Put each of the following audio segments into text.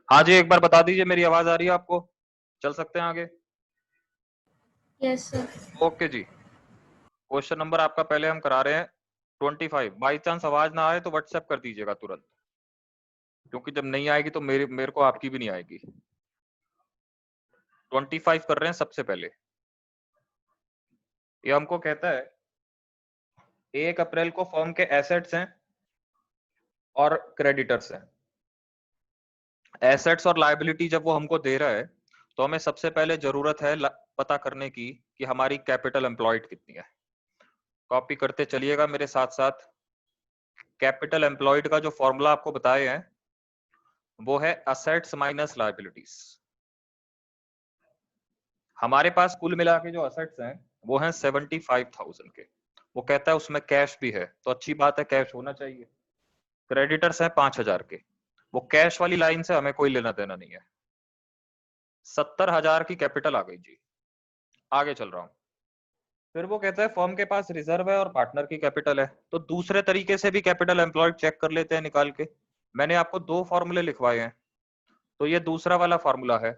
हाँ जी, एक बार बता दीजिए मेरी आवाज आ रही है आपको? चल सकते हैं आगे? Yes sir. ओके जी। क्वेश्चन नंबर आपका पहले हम करा रहे हैं 25। बाई चांस आवाज ना आए तो व्हाट्सएप कर दीजिएगा तुरंत, क्योंकि जब नहीं आएगी तो मेरे को आपकी भी नहीं आएगी। 25 कर रहे हैं सबसे पहले। ये हमको कहता है 1 अप्रैल को फर्म के एसेट्स हैं और क्रेडिटर्स हैं। एसेट्स और लायबिलिटी जब वो हमको दे रहा है तो हमें सबसे पहले जरूरत है पता करने की कि हमारी कैपिटल एम्प्लॉयड कितनी है। कॉपी करते चलिएगा मेरे साथ साथ। कैपिटल एम्प्लॉयड का जो फॉर्मूला आपको बताए हैं वो है असेट्स माइनस लायबिलिटीज। हमारे पास कुल मिला के जो असेट्स हैं वो हैं 75,000 के। वो कहता है उसमें कैश भी है, तो अच्छी बात है, कैश होना चाहिए। क्रेडिटर्स हैं 5,000 के। वो कैश वाली लाइन से हमें कोई लेना देना नहीं है। 70,000 की कैपिटल आ गई जी। आगे चल रहा हूं। फिर वो कहता है फर्म के पास रिजर्व है और पार्टनर की कैपिटल है। तो दूसरे तरीके से भी कैपिटल एम्प्लॉयड चेक कर लेते हैं निकाल के। मैंने आपको 2 फॉर्मूले लिखवाए हैं, तो ये दूसरा वाला फॉर्मूला है।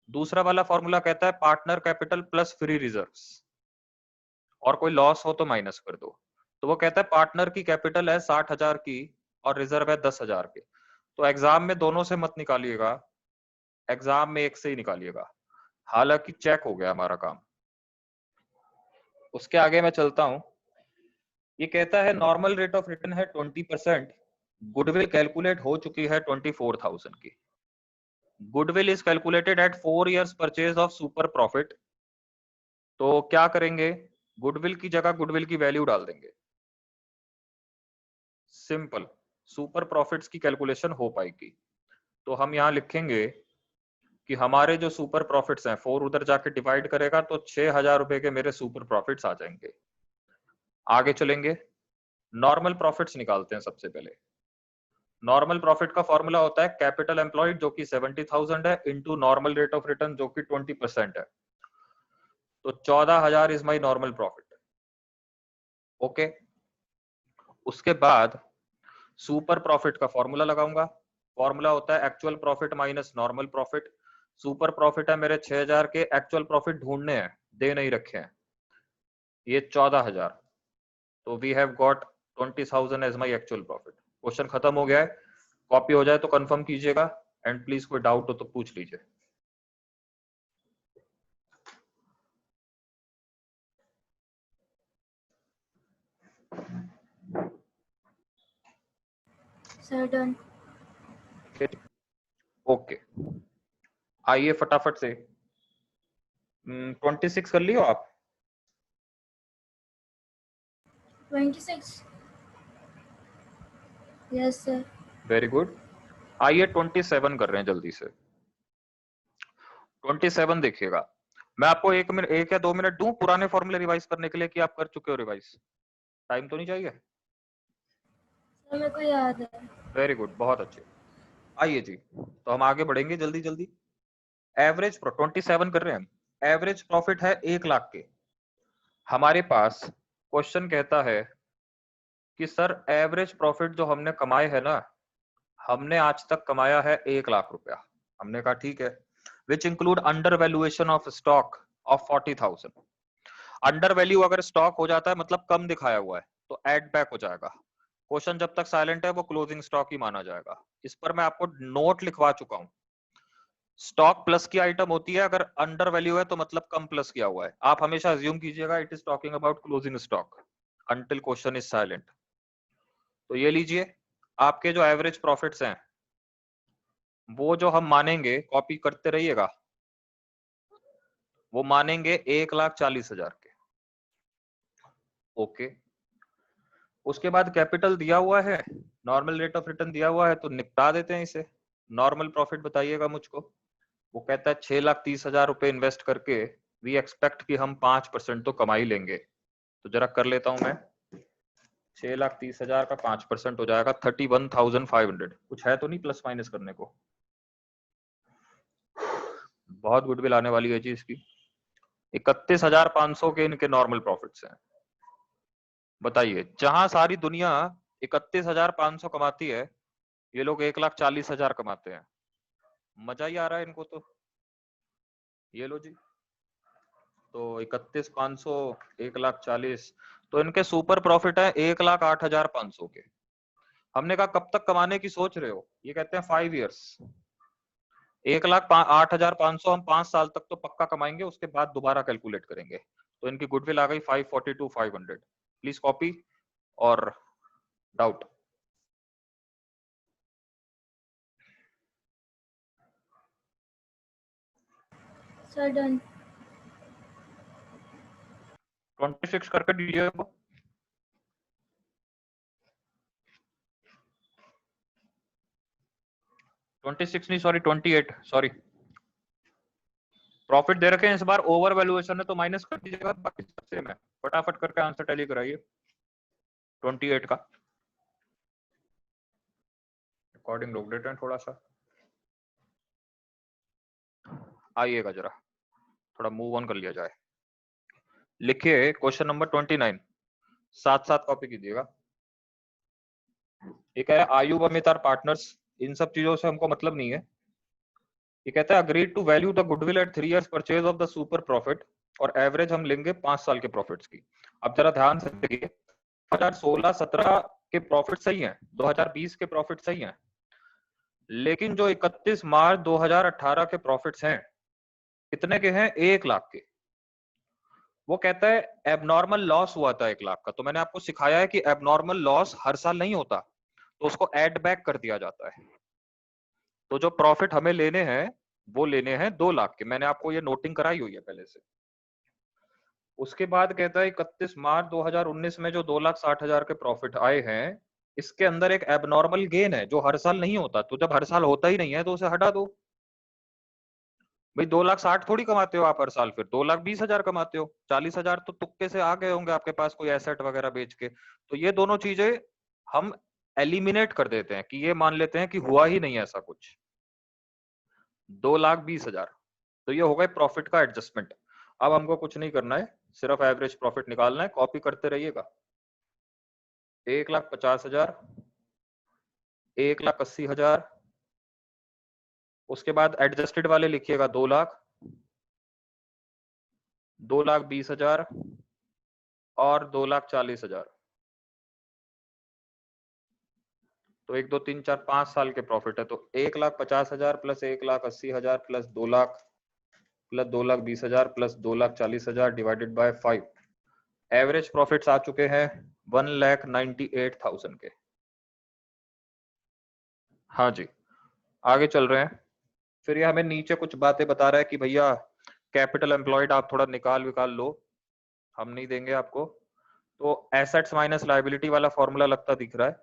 दूसरा वाला फॉर्मूला कहता है partner capital plus free reserves, और कोई लॉस हो तो माइनस कर दो। तो वो कहता है पार्टनर की कैपिटल है 60,000 की और रिजर्व है 10,000 के। तो एग्जाम में दोनों से मत निकालिएगा, एग्जाम में एक से ही निकालिएगा। हालांकि चेक हो गया हमारा काम। उसके आगे मैं चलता हूं। ये कहता है नॉर्मल रेट ऑफ रिटर्न है 20%। गुडविल कैलकुलेट हो चुकी है 24,000 की। Goodwill is calculated at 4 years purchase of super profit. तो क्या करेंगे, गुडविल की जगह गुडविल की वैल्यू डाल देंगे। सिंपल, सुपर प्रॉफिट्स की कैलकुलेशन हो पाएगी। तो हम यहां लिखेंगे कि हमारे जो सुपर प्रॉफिट्स हैं 4 उधर जाके डिवाइड करेगा तो 6,000 रुपए के मेरे सुपर प्रॉफिट्स आ जाएंगे। आगे चलेंगे, नॉर्मल प्रॉफिट्स निकालते हैं सबसे पहले। नॉर्मल प्रॉफिट का फॉर्मूला होता है कैपिटल एम्प्लॉयड जो कि 70,000 है into normal rate of return जो कि 20% है। तो 14,000 is my normal profit. Okay. उसके बाद सुपर प्रॉफिट का फॉर्मूला लगाऊंगा। फॉर्मूला होता है actual profit minus normal profit. Super profit है मेरे 6,000 के, एक्चुअल प्रॉफिट ढूंढने हैं, दे नहीं रखे हैं, ये 14,000। तो we have got 20,000 as my actual profit. क्वेश्चन खत्म हो गया है। कॉपी हो जाए तो कंफर्म कीजिएगा, एंड प्लीज कोई डाउट हो तो पूछ लीजिए। Sir done. ओके, आइए फटाफट से 26 कर लियो आप। 26। Yes sir. Very good. आइए 27 कर रहे हैं जल्दी से। 27 देखिएगा। मैं आपको 1 मिनट, 1 या 2 मिनट दूं पुराने फॉर्मूले रिवाइज करने के लिए कि आप कर चुके हो रिवाइज? टाइम तो नहीं चाहिए? सर मेरे को याद है। वेरी गुड, बहुत अच्छे। आइए जी, तो हम आगे बढ़ेंगे जल्दी जल्दी। एवरेज 27 कर रहे हैं हम। एवरेज प्रॉफिट है 1 लाख के। हमारे पास क्वेश्चन कहता है कि सर एवरेज प्रॉफिट जो हमने कमाए है ना, हमने आज तक कमाया है 1 लाख रुपया। हमने कहा ठीक है। Which include under valuation of stock of 40,000। Under value अगर स्टॉक हो जाता है मतलब कम दिखाया हुआ है तो एड बैक हो जाएगा। क्वेश्चन जब तक साइलेंट है वो क्लोजिंग स्टॉक ही माना जाएगा। इस पर मैं आपको नोट लिखवा चुका हूं। स्टॉक प्लस की आइटम होती है, अगर अंडर वैल्यू है तो मतलब कम प्लस किया हुआ है। आप हमेशा अज्यूम कीजिएगा it is talking about closing stock until question is silent. तो ये लीजिए, आपके जो एवरेज प्रॉफिट्स हैं वो जो हम मानेंगे, कॉपी करते रहिएगा, वो मानेंगे 1,40,000 के। ओके। उसके बाद कैपिटल दिया हुआ है, नॉर्मल रेट ऑफ रिटर्न दिया हुआ है, तो निपटा देते हैं इसे। नॉर्मल प्रॉफिट बताइएगा मुझको। वो कहता है 6,30,000 रुपए इन्वेस्ट करके वी एक्सपेक्ट कि हम 5% तो कमा ही लेंगे। तो जरा कर लेता हूं मैं। 6,30,000 का 5% हो जाएगा 31,500। कुछ है तो नहीं प्लस माइनस करने को? बहुत गुडविल आने वाली है जी इसकी। 31,500 के इनके नॉर्मल प्रॉफिट्स हैं। बताइए, जहां सारी दुनिया 31,500 कमाती है, ये लोग 1,40,000 कमाते हैं। मजा ही आ रहा है इनको तो। ये लो जी, तो 31,500, 1,40,000, तो इनके सुपर प्रॉफिट है 1,08,500 के। हमने कहा कब तक कमाने की सोच रहे हो, ये कहते हैं 5 ईयर्स। 1,08,500 हम 5 साल तक तो पक्का कमाएंगे, उसके बाद दोबारा कैलकुलेट करेंगे। तो इनकी गुडविल आ गई 542,500। प्लीज कॉपी और डाउट। Sir done. 26 करके दीजिए। 26 नहीं, सॉरी 28, सॉरी। प्रॉफिट दे रखे हैं इस बार, ओवर वैल्यूएशन है तो माइनस कर दीजिएगा, बाकी सब सेम है। फटाफट करके आंसर टैली कराइए 28 का। रिकॉर्डिंग रोक देते हैं थोड़ा सा, आइएगा जरा, थोड़ा मूव ऑन कर लिया जाए। लिखिए क्वेश्चन नंबर 29, साथ साथ कॉपी कीजिएगा। ये कह रहा है आयु अमित आर पार्टनर्स, इन सब चीजों से हमको मतलब नहीं है। ये कहता है agreed to value the goodwill at 3 years purchase of the super profit, और एवरेज हम लेंगे 5 साल के प्रॉफिट्स की। अब जरा ध्यान से देखिए, 2016-17 के प्रॉफिट सही हैं, 2020 के प्रॉफिट सही हैं, लेकिन जो 31 मार्च 2018 के प्रॉफिट्स हैं कितने के हैं, 1 लाख के। वो कहता है एबनॉर्मल लॉस हुआ था 1 लाख का। तो मैंने आपको सिखाया है कि एबनॉर्मल लॉस हर साल नहीं होता, तो उसको एड बैक कर दिया जाता है। तो जो प्रॉफिट हमें लेने हैं वो लेने हैं 2 लाख के, मैंने आपको ये नोटिंग कराई हुई है पहले से। उसके बाद कहता है 31 मार्च 2019 में जो 2,60,000 के प्रॉफिट आए हैं, इसके अंदर एक एबनॉर्मल गेन है जो हर साल नहीं होता। तो जब हर साल होता ही नहीं है तो उसे हटा दो। भाई 2,60,000 थोड़ी कमाते हो आप हर साल, फिर 2,20,000 कमाते हो, 40,000 तो तुक्के से आ गए होंगे आपके पास कोई एसेट वगैरह बेच के। तो ये दोनों चीजें हम एलिमिनेट कर देते हैं कि ये मान लेते हैं कि हुआ ही नहीं ऐसा कुछ। 2,20,000, तो ये हो गए प्रॉफिट का एडजस्टमेंट। अब हमको कुछ नहीं करना है, सिर्फ एवरेज प्रॉफिट निकालना है, कॉपी करते रहिएगा। 1,50,000, 1,80,000, उसके बाद एडजस्टेड वाले लिखिएगा 2 लाख, 2,20,000 और 2,40,000। तो 1 2 3 4 5 साल के प्रॉफिट है, तो 1,50,000 plus 1,80,000 plus 2 lakh plus 2,20,000 plus 2,40,000 divided by 5। Average profits आ चुके हैं 1,98,000 के। हाँ जी, आगे चल रहे हैं। फिर ये हमें नीचे कुछ बातें बता रहा है कि भैया कैपिटल एम्प्लॉयड आप थोड़ा निकाल विकाल लो, हम नहीं देंगे आपको। तो एसेट्स माइनस लायबिलिटी वाला फॉर्मूला लगता दिख रहा है।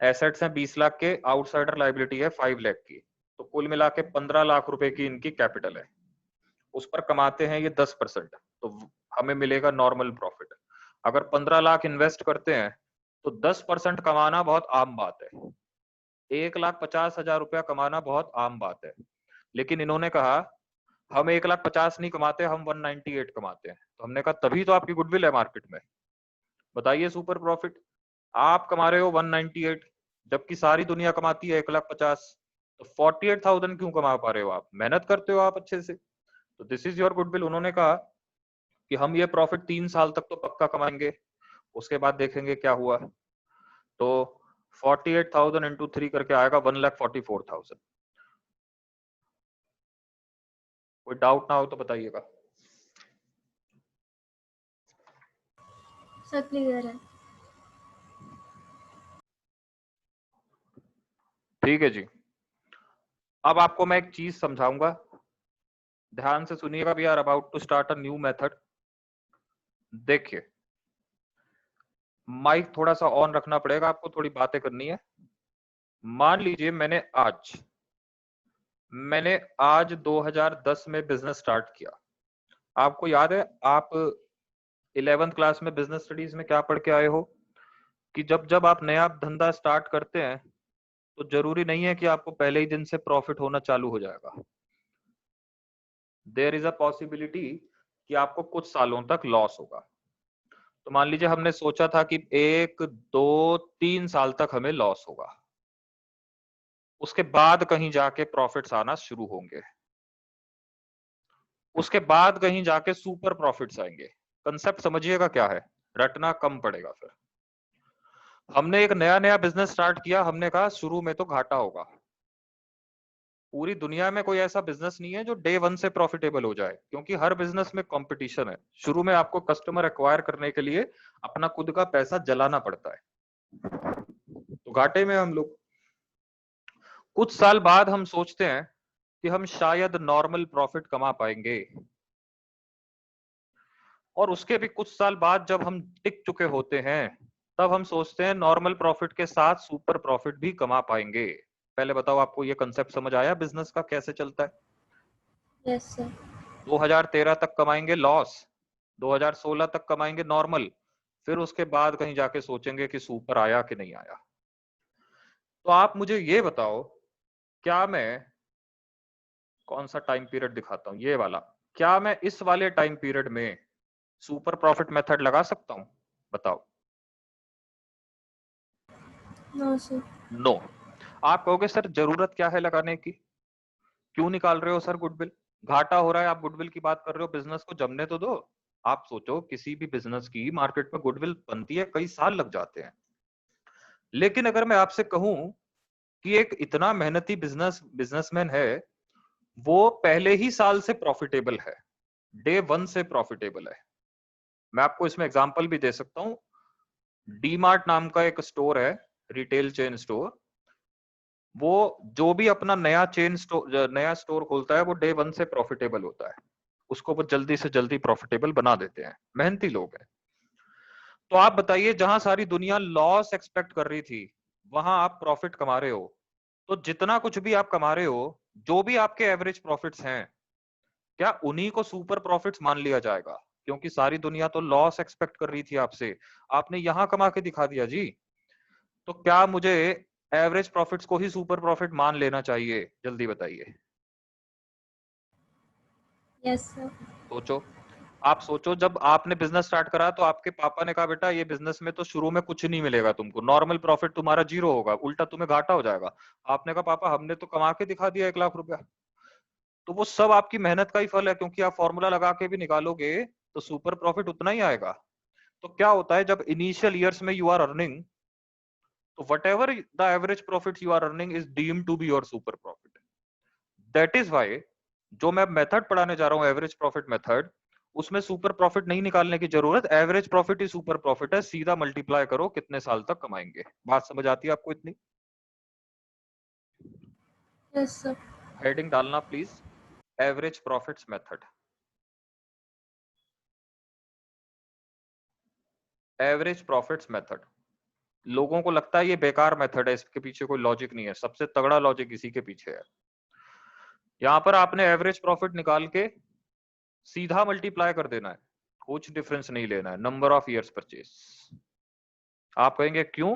एसेट्स हैं 20 लाख के, आउटसाइडर लायबिलिटी है 5 लाख की, तो कुल मिला के 15 लाख रुपए की इनकी कैपिटल है। उस पर कमाते हैं ये 10%, तो हमें मिलेगा नॉर्मल प्रॉफिट। अगर 15 लाख इन्वेस्ट करते हैं तो 10% कमाना बहुत आम बात है। 1,50,000 रुपया कमाना बहुत आम बात है, लेकिन इन्होंने कहा हम 1,50,000 नहीं कमाते, हम 198 कमाते हैं। तो हमने कहा तभी तो आपकी गुडविल है मार्केट में। बताइए सुपर प्रॉफिट, आप कमा रहे हो 198 जबकि सारी दुनिया कमाती है 1,50,000, तो 48,000 क्यों कमा पा रहे हो आप, मेहनत करते हो आप अच्छे से। तो दिस इज योर गुडविल। उन्होंने कहा कि हम ये प्रॉफिट 3 साल तक तो पक्का कमाएंगे, उसके बाद देखेंगे क्या हुआ। तो 48,000 इंटू 3 करके आएगा 1,44,000। कोई डाउट ना हो तो बताइएगा। सर क्लियर है। ठीक है जी। अब आपको मैं एक चीज समझाऊंगा, ध्यान से सुनिएगा। We are about to start a new method. देखिए, माइक थोड़ा सा ऑन रखना पड़ेगा आपको, थोड़ी बातें करनी है। मान लीजिए मैंने आज 2010 में बिजनेस स्टार्ट किया। आपको याद है आप 11th क्लास में बिजनेस स्टडीज में क्या पढ़ के आए हो कि जब जब आप नया धंधा स्टार्ट करते हैं तो जरूरी नहीं है कि आपको पहले ही दिन से प्रॉफिट होना चालू हो जाएगा। देयर इज अ पॉसिबिलिटी कि आपको कुछ सालों तक लॉस होगा। तो मान लीजिए हमने सोचा था कि 1 2 3 साल तक हमें लॉस होगा। उसके बाद कहीं जाके प्रॉफिट्स आना शुरू होंगे, उसके बाद कहीं जाके सुपर प्रॉफिट्स आएंगे। कंसेप्ट समझिएगा क्या है, रटना कम पड़ेगा फिर। हमने एक नया नया बिजनेस स्टार्ट किया, हमने कहा शुरू में तो घाटा होगा। पूरी दुनिया में कोई ऐसा बिजनेस नहीं है जो डे वन से प्रॉफिटेबल हो जाए, क्योंकि हर बिजनेस में कंपटीशन है। शुरू में आपको कस्टमर एक्वायर करने के लिए अपना खुद का पैसा जलाना पड़ता है, तो घाटे में हम लोग। कुछ साल बाद हम सोचते हैं कि हम शायद नॉर्मल प्रॉफिट कमा पाएंगे, और उसके भी कुछ साल बाद जब हम टिक चुके होते हैं, तब हम सोचते हैं नॉर्मल प्रॉफिट के साथ सुपर प्रॉफिट भी कमा पाएंगे। पहले बताओ, आपको ये कंसेप्ट समझ आया बिजनेस का कैसे चलता है? Yes, sir. 2013 तक कमाएंगे लॉस, 2016 तक कमाएंगे नॉर्मल, फिर उसके बाद कहीं जाके सोचेंगे कि सुपर आया कि नहीं आया। तो आप मुझे ये बताओ, क्या मैं कौन सा टाइम पीरियड दिखाता हूं, ये वाला, क्या मैं इस वाले टाइम पीरियड में सुपर प्रॉफिट मेथड लगा सकता हूं? बताओ। No, sir. नो। आप कहोगे सर जरूरत क्या है लगाने की, क्यों निकाल रहे हो सर गुडविल? घाटा हो रहा है, आप गुडविल की बात कर रहे हो, बिजनेस को जमने तो दो। आप सोचो, किसी भी बिजनेस की मार्केट में गुडविल बनती है, कई साल लग जाते हैं। लेकिन अगर मैं आपसे कहूं कि एक इतना मेहनती बिजनेसमैन है, वो पहले ही साल से प्रॉफिटेबल है, डे वन से प्रॉफिटेबल है। मैं आपको इसमें एग्जांपल भी दे सकता हूं। डी मार्ट नाम का एक स्टोर है, रिटेल चेन स्टोर। वो जो भी अपना नया स्टोर खोलता है, वो डे वन से प्रॉफिटेबल होता है। उसको वो जल्दी से जल्दी प्रॉफिटेबल बना देते हैं, मेहनती लोग हैं। तो आप बताइए, जहां सारी दुनिया लॉस एक्सपेक्ट कर रही थी, वहां आप प्रॉफिट कमा रहे हो। तो जितना कुछ भी आप कमा रहे हो, जो भी आपके एवरेज प्रॉफिट्स हैं, क्या उन्हीं को सुपर प्रॉफिट्स मान लिया जाएगा? क्योंकि सारी दुनिया तो लॉस एक्सपेक्ट कर रही थी आपसे, आपने यहां कमा के दिखा दिया जी। तो क्या मुझे एवरेज प्रॉफिट्स को ही सुपर प्रॉफिट मान लेना चाहिए? जल्दी बताइए। Yes, sir. सोचो, आप सोचो, जब आपने बिजनेस स्टार्ट करा तो आपके पापा ने कहा बेटा ये बिजनेस में तो शुरू में कुछ नहीं मिलेगा तुमको, नॉर्मल प्रॉफिट तुम्हारा जीरो होगा, उल्टा तुम्हें घाटा हो जाएगा। आपने कहा पापा हमने तो कमा के दिखा दिया 1 लाख रुपया। तो वो सब आपकी मेहनत का ही फल है, क्योंकि आप फॉर्मूला लगा के भी निकालोगे तो सुपर प्रॉफिट उतना ही आएगा। तो क्या होता है, जब इनिशियल ईयर्स में यू आर अर्निंग, तो whatever the average profit you are earning is deemed to be your super profit. That is why जो मैं मेथड पढ़ाने जा रहा हूं, एवरेज प्रॉफिट मेथड, उसमें सुपर प्रॉफिट नहीं निकालने की जरूरत। एवरेज प्रॉफिट ही सुपर प्रॉफिट है, सीधा मल्टीप्लाई करो कितने साल तक कमाएंगे। बात समझ आती है आपको इतनी? Yes, sir. हेडिंग डालना please, average profits method. Average profits method. लोगों को लगता है ये बेकार मेथड है, इसके पीछे कोई लॉजिक नहीं है। सबसे तगड़ा लॉजिक इसी के पीछे है। यहां पर आपने एवरेज प्रॉफिट निकाल के सीधा मल्टीप्लाई कर देना है, कुछ डिफरेंस नहीं लेना है, नंबर ऑफ इयर्स परचेज। आप कहेंगे क्यों?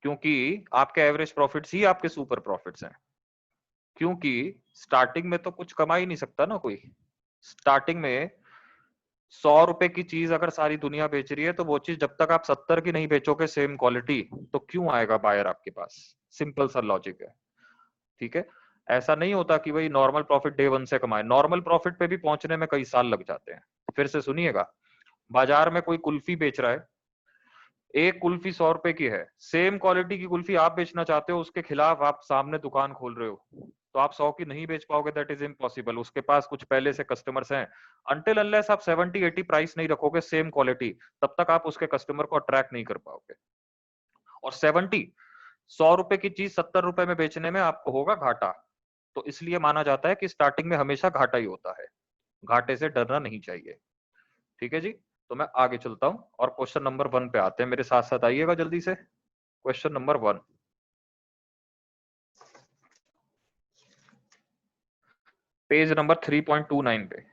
क्योंकि आपके एवरेज प्रॉफिट्स ही आपके सुपर प्रॉफिट्स हैं। क्योंकि स्टार्टिंग में तो कुछ कमा ही नहीं सकता ना कोई। स्टार्टिंग में 100 रुपए की चीज अगर सारी दुनिया बेच रही है, तो वो चीज जब तक आप 70 की नहीं बेचोगे सेम क्वालिटी, तो क्यों आएगा बायर आपके पास? सिंपल सा लॉजिक है। ठीक है, ऐसा नहीं होता कि भाई नॉर्मल प्रॉफिट डे वन से कमाए। नॉर्मल प्रॉफिट पे भी पहुंचने में कई साल लग जाते हैं। फिर से सुनिएगा, बाजार में कोई कुल्फी बेच रहा है, एक कुल्फी 100 रुपए की है, सेम क्वालिटी की कुल्फी आप बेचना चाहते हो, उसके खिलाफ आप सामने दुकान खोल रहे हो, तो आप 100 की नहीं बेच पाओगे, दैट इज इम्पॉसिबल। उसके पास कुछ पहले से कस्टमर्स हैं। अनटिल अनलेस आप 70-80 प्राइस नहीं रखोगे सेम क्वालिटी, तब तक आप उसके कस्टमर को अट्रैक्ट नहीं कर पाओगे। और 100 रुपए की चीज 70 रुपए में बेचने में आपको होगा घाटा। तो इसलिए माना जाता है कि स्टार्टिंग में हमेशा घाटा ही होता है, घाटे से डरना नहीं चाहिए। ठीक है जी, तो मैं आगे चलता हूं और क्वेश्चन नंबर 1 पे आते हैं। मेरे साथ साथ आइएगा जल्दी से। क्वेश्चन नंबर 1, पेज नंबर 3.29 पे।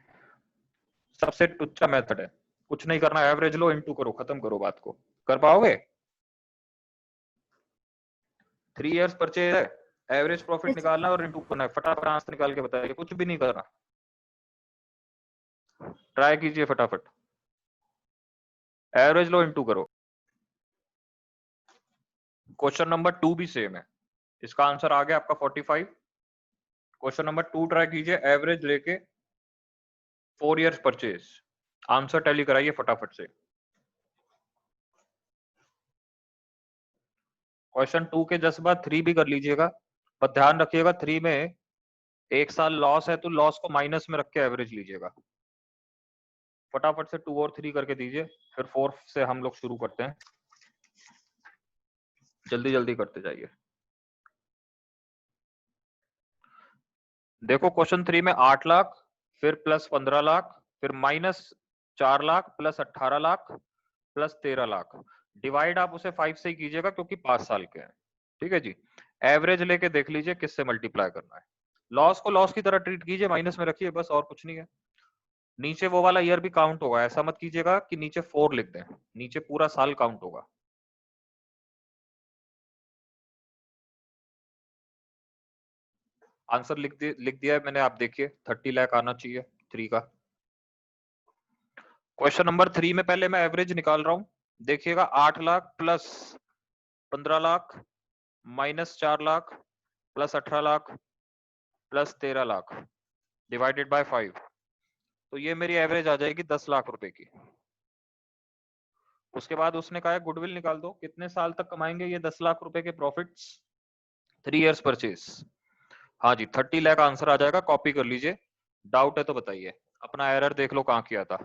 सबसे टुच्चा मेथड है, कुछ नहीं करना, एवरेज लो, इनटू करो, खत्म करो बात को। कर पाओगे? 3 इयर्स परचेज है, एवरेज प्रॉफिट Yes, sir. निकालना और इनटू करना है। फटाफट आंसर निकाल के बताइए, कुछ भी नहीं करना, ट्राई कीजिए फटाफट। एवरेज लो, इनटू करो। क्वेश्चन नंबर 2 भी सेम है, इसका आंसर आ गया आपका 45। क्वेश्चन नंबर 2 ट्राई कीजिए, एवरेज लेके 4 इयर्स परचेज। आंसर टैली कराइए फटाफट से। क्वेश्चन 2 के जस्ट बाद 3 भी कर लीजिएगा, पर ध्यान रखिएगा 3 में 1 साल लॉस है तो लॉस को माइनस में रख के एवरेज लीजिएगा। फटाफट से 2 और 3 करके दीजिए, फिर 4 से हम लोग शुरू करते हैं। जल्दी जल्दी करते जाइए। देखो क्वेश्चन 3 में 8 लाख, फिर प्लस 15 लाख, फिर minus 4 lakh, plus 18 lakh, plus 13 lakh. Divide आप उसे 5 से ही कीजिएगा क्योंकि 5 साल के हैं। ठीक है जी। एवरेज लेके देख लीजिए किससे मल्टीप्लाई करना है। लॉस को लॉस की तरह ट्रीट कीजिए, माइनस में रखिए, बस और कुछ नहीं है। नीचे वो वाला ईयर भी काउंट होगा, ऐसा मत कीजिएगा कि नीचे 4 लिख दें, नीचे पूरा साल काउंट होगा। आंसर लिख दिया है मैंने, आप देखिए 30 लाख आना चाहिए 3 का। क्वेश्चन नंबर 3 में पहले मैं एवरेज निकाल रहा हूं, देखिएगा 8 lakh plus 15 lakh minus 4 lakh plus 18 lakh plus 13 lakh divided by 5, तो ये मेरी एवरेज आ जाएगी 10 लाख रुपए की। उसके बाद उसने कहा है गुडविल निकाल दो, कितने साल तक कमाएंगे ये 10 लाख रुपए के प्रॉफिट्स? 3 years purchase. हाँ जी 30 लाख आंसर आ जाएगा, कॉपी कर लीजिए। डाउट है तो बताइए, अपना एरर देख लो कहां किया था।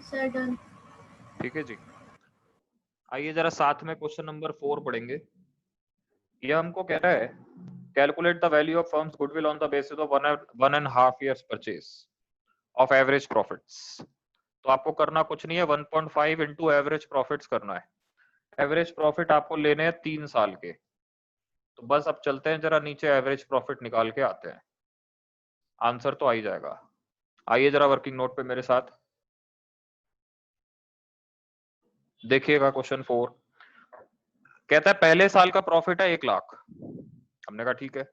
Sir done. ठीक है जी। आइए जरा साथ में क्वेश्चन नंबर 4 पढ़ेंगे। ये हमको कह रहा है calculate the value of firms goodwill on the basis of 1.5 years purchase of average profits. तो आपको करना कुछ नहीं है, 1.5 इंटू एवरेज प्रॉफिट्स करना है। एवरेज प्रॉफिट आपको लेने हैं 3 साल के, तो बस अब चलते हैं जरा नीचे एवरेज प्रॉफिट निकाल के आते हैं, आंसर तो आ ही जाएगा। आइए जरा वर्किंग नोट पे मेरे साथ देखिएगा। क्वेश्चन 4 कहता है पहले साल का प्रॉफिट है 1 लाख, हमने कहा ठीक है।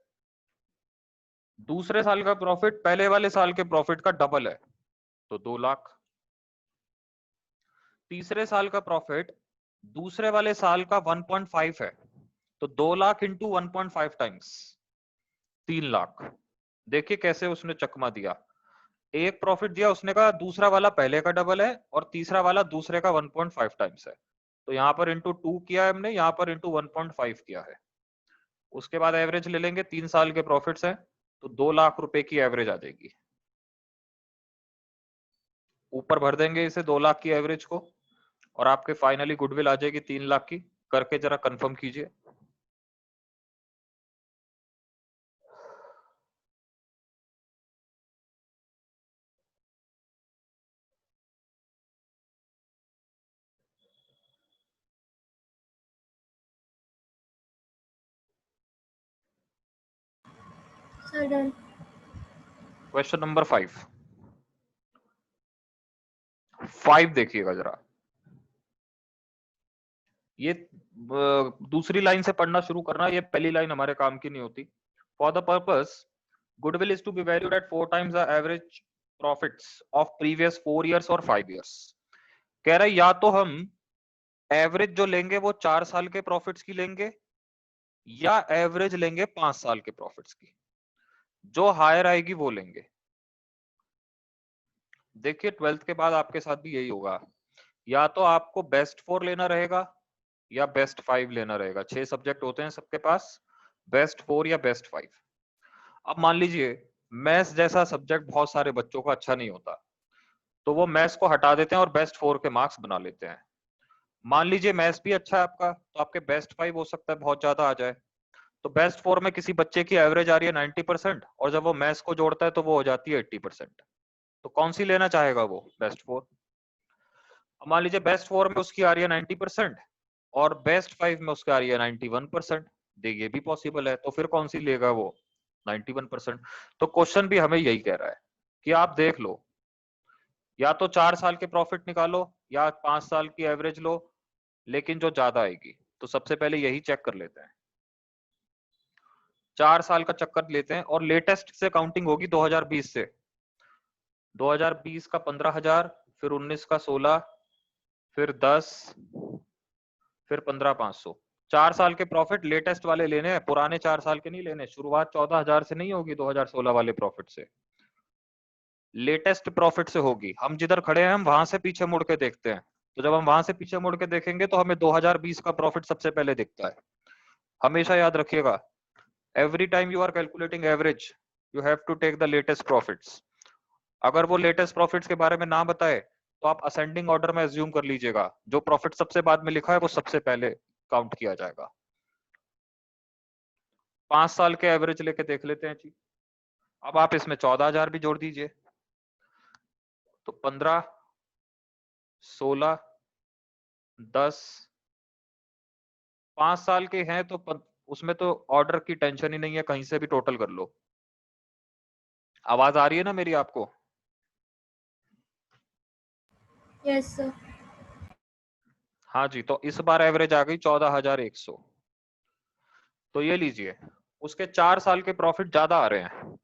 दूसरे साल का प्रॉफिट पहले वाले साल के प्रॉफिट का डबल है, तो 2 लाख। तीसरे साल का प्रॉफिट दूसरे वाले साल का 1.5 है, तो 2 लाख इंटू 1.5 टाइम्स 3 लाख। देखिए कैसे उसने चकमा दिया, एक प्रॉफिट दिया उसने कहा दूसरा वाला पहले का डबल है और तीसरा वाला दूसरे का 1.5 टाइम्स है, तो यहाँ पर इंटू 2 किया है हमने, यहाँ पर इंटू 1.5 किया है। उसके बाद एवरेज ले लेंगे, 3 साल के प्रॉफिट्स हैं, तो 2 लाख रुपए की एवरेज आ जाएगी। ऊपर भर देंगे इसे 2 लाख की एवरेज को, और आपके फाइनली गुडविल आ जाएगी 3 लाख की। करके जरा कंफर्म कीजिए। Sir done. क्वेश्चन नंबर 5 देखिएगा जरा। ये दूसरी लाइन से पढ़ना शुरू करना, ये पहली लाइन हमारे काम की नहीं होती। For the purpose goodwill is to be valued at 4 times the average profits of previous 4 years और 5 इयर्स। कह रहा है या तो हम एवरेज जो लेंगे वो 4 साल के प्रॉफिट्स की लेंगे, या एवरेज लेंगे 5 साल के प्रॉफिट्स की, जो हायर आएगी वो लेंगे। देखिए 12th के बाद आपके साथ भी यही होगा, या तो आपको बेस्ट 4 लेना रहेगा या बेस्ट 5 लेना रहेगा। 6 सब्जेक्ट होते हैं सबके पास, बेस्ट 4 या बेस्ट 5। अब मान लीजिए मैथ्स जैसा सब्जेक्ट बहुत सारे बच्चों का अच्छा नहीं होता, तो वो मैथ्स को हटा देते हैं और बेस्ट 4 के मार्क्स बना लेते हैं। मान लीजिए मैथ्स भी अच्छा है आपका, तो आपके बेस्ट 5 हो सकता है बहुत ज्यादा आ जाए। तो बेस्ट 4 में किसी बच्चे की एवरेज आ रही है 90%, और जब वो मैथ्स को जोड़ता है तो वो हो जाती है 80%। तो कौन सी लेना चाहेगा वो? बेस्ट 4। मान लीजिए बेस्ट 4 में उसकी आ रही है 90% और बेस्ट 5 में उसकी आ रही है 91%, ये भी पॉसिबल है, तो फिर कौन सी लेगा वो? 91%। तो क्वेश्चन भी हमें यही कह रहा है कि आप देख लो, या तो 4 साल के प्रॉफिट निकालो या 5 साल की एवरेज लो, लेकिन जो ज्यादा आएगी। तो सबसे पहले यही चेक कर लेते हैं, 4 साल का चक्कर लेते हैं, और लेटेस्ट से काउंटिंग होगी 2020 से। 2020 का 15,000, फिर 19 का 16, फिर 10, फिर 15,500। 4 साल के प्रॉफिट लेटेस्ट वाले लेने हैं, पुराने 4 साल के नहीं लेने। शुरुआत 14,000 से नहीं होगी 2016 वाले प्रॉफिट से, लेटेस्ट प्रॉफिट से होगी। हम जिधर खड़े हैं हम वहां से पीछे मुड़ के देखते हैं, तो जब हम वहां से पीछे मुड़ के देखेंगे तो हमें 2020 का प्रॉफिट सबसे पहले दिखता है। हमेशा याद रखिएगा, every time you are calculating average, you have to take the latest profits. अगर वो लेटेस्ट प्रॉफिट्स के बारे में ना बताए तो आप असेंडिंग ऑर्डर में एज्यूम कर लीजिएगा, जो प्रॉफिट सबसे बाद में लिखा है वो सबसे पहले काउंट किया जाएगा। 5 साल के एवरेज लेके देख लेते हैं जी। अब आप इसमें 14,000 भी जोड़ दीजिए, तो 15, 16, 10, 5 साल के हैं तो उसमें तो ऑर्डर की टेंशन ही नहीं है, कहीं से भी टोटल कर लो। आवाज आ रही है ना मेरी आपको? Yes sir. हाँ जी, तो इस बार एवरेज आ गई 14,100। तो ये लीजिए, उसके 4 साल के प्रॉफिट ज्यादा आ रहे हैं,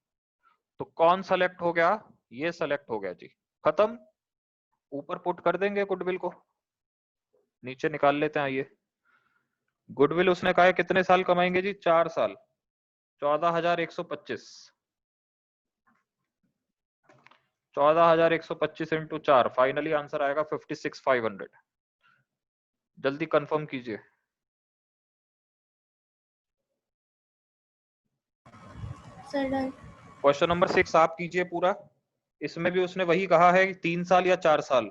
तो कौन सेलेक्ट हो गया? ये सेलेक्ट हो गया जी। खत्म। ऊपर पुट कर देंगे गुडविल को, नीचे निकाल लेते हैं। ये गुडविल उसने कहा है कितने साल कमाएंगे जी? 4 साल। 14,125, 14,125 इंटू 4, फाइनली आंसर आएगा 56,500। जल्दी कंफर्म कीजिए। Sir done. क्वेश्चन नंबर 6 आप कीजिए पूरा। इसमें भी उसने वही कहा है कि 3 साल या 4 साल।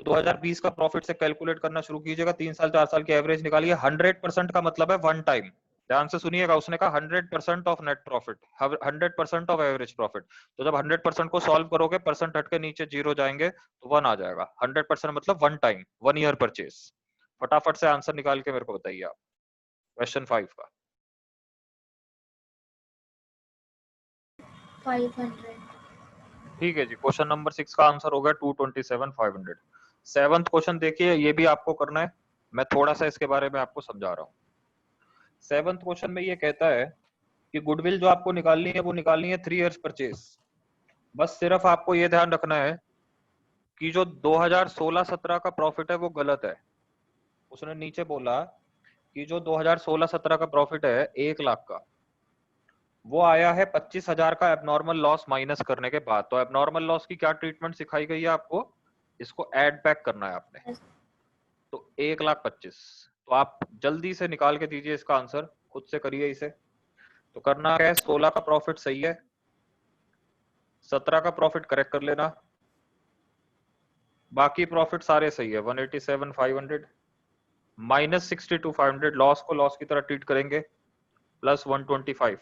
तो 2020 का प्रॉफिट से कैलकुलेट करना शुरू कीजिएगा, 3 साल 4 साल की एवरेज निकालिए। 100% का मतलब है वन टाइम। ध्यान से सुनिएगा, उसने कहा 100% of net profit, 100% of average profit. तो जब 100% को सॉल्व करोगे, परसेंट हट के नीचे जीरो जाएंगे तो 1 आ जाएगा। 100% मतलब वन टाइम, 1 ईयर परचेज। फटाफट से आंसर निकाल के मेरे को बताइए आप क्वेश्चन 5 का। 500। ठीक है जी, क्वेश्चन नंबर 6 का आंसर हो गया 227,500। 7th क्वेश्चन देखिए, ये भी आपको करना है, मैं थोड़ा सा इसके बारे में आपको समझा रहा हूँ। 7th क्वेश्चन में ये कहता है कि गुडविल जो आपको निकालनी है वो निकालनी है 3 इयर्स परचेज। बस सिर्फ आपको ये ध्यान रखना है कि जो 2016-17 का प्रॉफिट है वो गलत है। उसने नीचे बोला कि जो 2016-17 का प्रॉफिट है 1 लाख का, वो आया है 25,000 का एबनॉर्मल लॉस माइनस करने के बाद। तो एबनॉर्मल लॉस की क्या ट्रीटमेंट सिखाई गई है आपको? इसको ऐड बैक करना है आपने। तो 1,25,000, तो आप जल्दी से निकाल के दीजिए इसका आंसर, खुद से करिए इसे। तो करना है, 16 का प्रॉफिट सही है, 17 का प्रॉफिट करेक्ट कर लेना, बाकी प्रॉफिट सारे सही है। 187,500 माइनस 62,500, लॉस को लॉस की तरह ट्रीट करेंगे, प्लस 125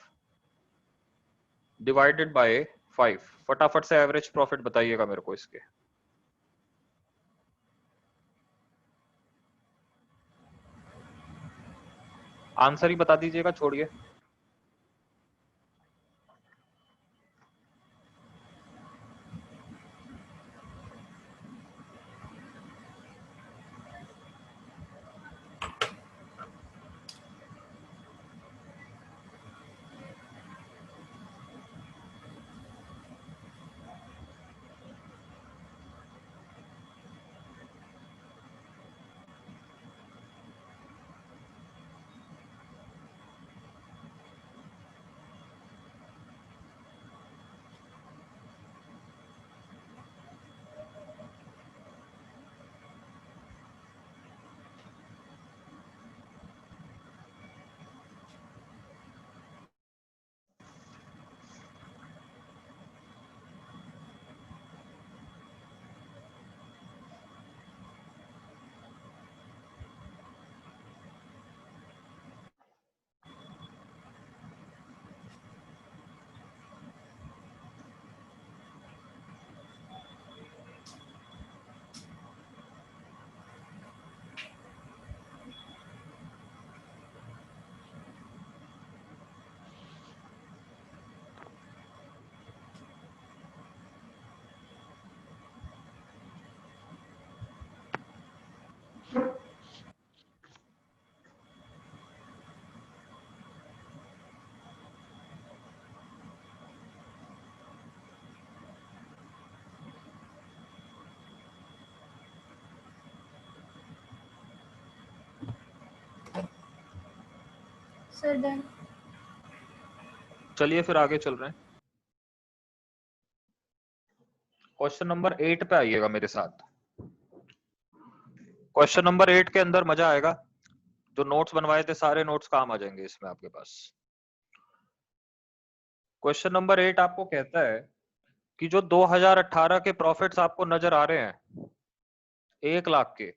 डिवाइडेड बाय 5। फटाफट से एवरेज प्रॉफिट बताइएगा मेरे को इसके। आंसर ही बता दीजिएगा, छोड़िए। Sir, done. चलिए फिर आगे चल रहे हैं। क्वेश्चन नंबर 8 पे आइएगा मेरे साथ। क्वेश्चन नंबर 8 के अंदर मजा आएगा। जो नोट्स बनवाए थे सारे नोट्स काम आ जाएंगे इसमें आपके पास। क्वेश्चन नंबर 8 आपको कहता है कि जो 2018 के प्रॉफिट्स आपको नजर आ रहे हैं 1 लाख के,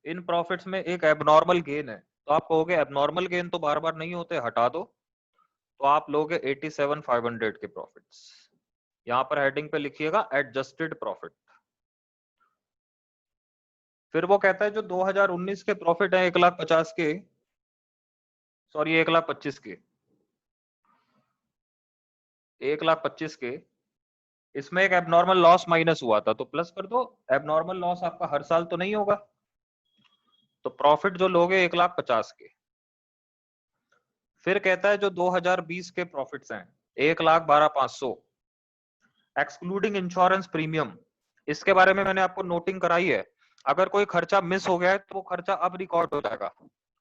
इन प्रॉफिट्स में एक एबनॉर्मल गेन है। तो आप कहोगे एबनॉर्मल गेन तो बार बार नहीं होते, हटा दो। तो आप लोगे 87,500 के प्रॉफिट्स। यहां पर हेडिंग पे लिखिएगा एडजस्टेड प्रॉफिट। फिर वो कहता है जो 2019 के प्रॉफिट है 1,50,000 के, सॉरी 1,25,000 के, 1,25,000 के, इसमें एक एबनॉर्मल लॉस माइनस हुआ था तो प्लस कर दो। एबनॉर्मल लॉस आपका हर साल तो नहीं होगा, तो प्रॉफिट जो लोगे 1,50,000 के। फिर कहता है जो 2020 के प्रॉफिट्स हैं 1,12,500 एक्सक्लूडिंग इंश्योरेंस प्रीमियम। इसके बारे में मैंने आपको नोटिंग कराई है। अगर कोई खर्चा मिस हो गया है तो वो खर्चा अब रिकॉर्ड हो जाएगा,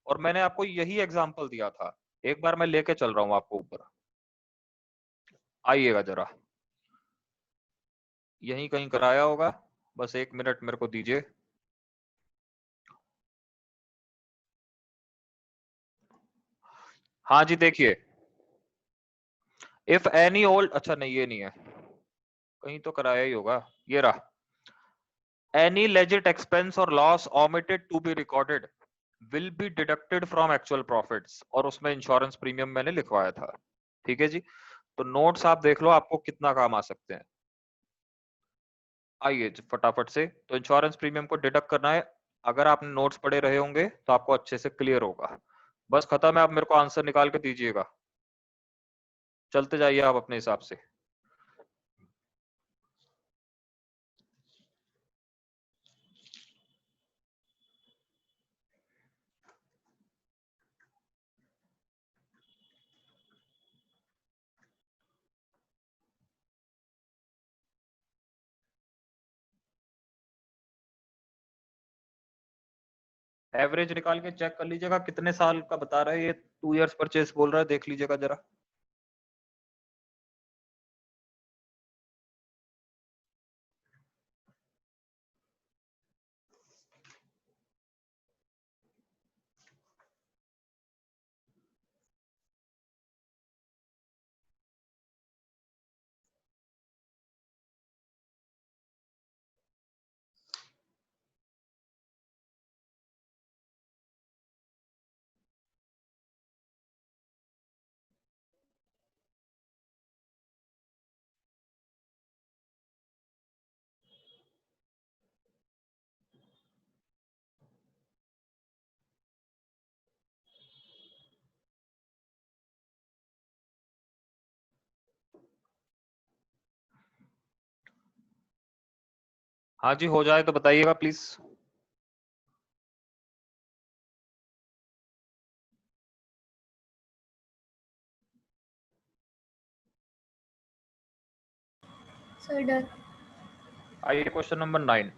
और मैंने आपको यही एग्जांपल दिया था। एक बार मैं लेके चल रहा हूं आपको ऊपर, आइएगा जरा। यहीं कहीं कराया होगा, बस 1 मिनट मेरे को दीजिए। हाँ जी देखिए, इफ एनी ओल्ड, अच्छा नहीं ये नहीं है, कहीं तो कराया ही होगा, ये रहा। एनी लेजिट एक्सपेंस और loss omitted to be recorded will be deducted from actual profits, और उसमें इंश्योरेंस प्रीमियम मैंने लिखवाया था। ठीक है जी, तो नोट्स आप देख लो आपको कितना काम आ सकते हैं। आइए फटाफट से, तो इंश्योरेंस प्रीमियम को डिडक्ट करना है। अगर आपने नोट्स पढ़े रहे होंगे तो आपको अच्छे से क्लियर होगा। बस खत्म है, आप मेरे को आंसर निकाल के दीजिएगा। चलते जाइए आप अपने हिसाब से। एवरेज निकाल के चेक कर लीजिएगा कितने साल का बता रहा है ये। 2 इयर्स परचेस बोल रहा है, देख लीजिएगा जरा। हाँ जी, हो जाए तो बताइएगा प्लीज। Sir, done. आइए question number 9।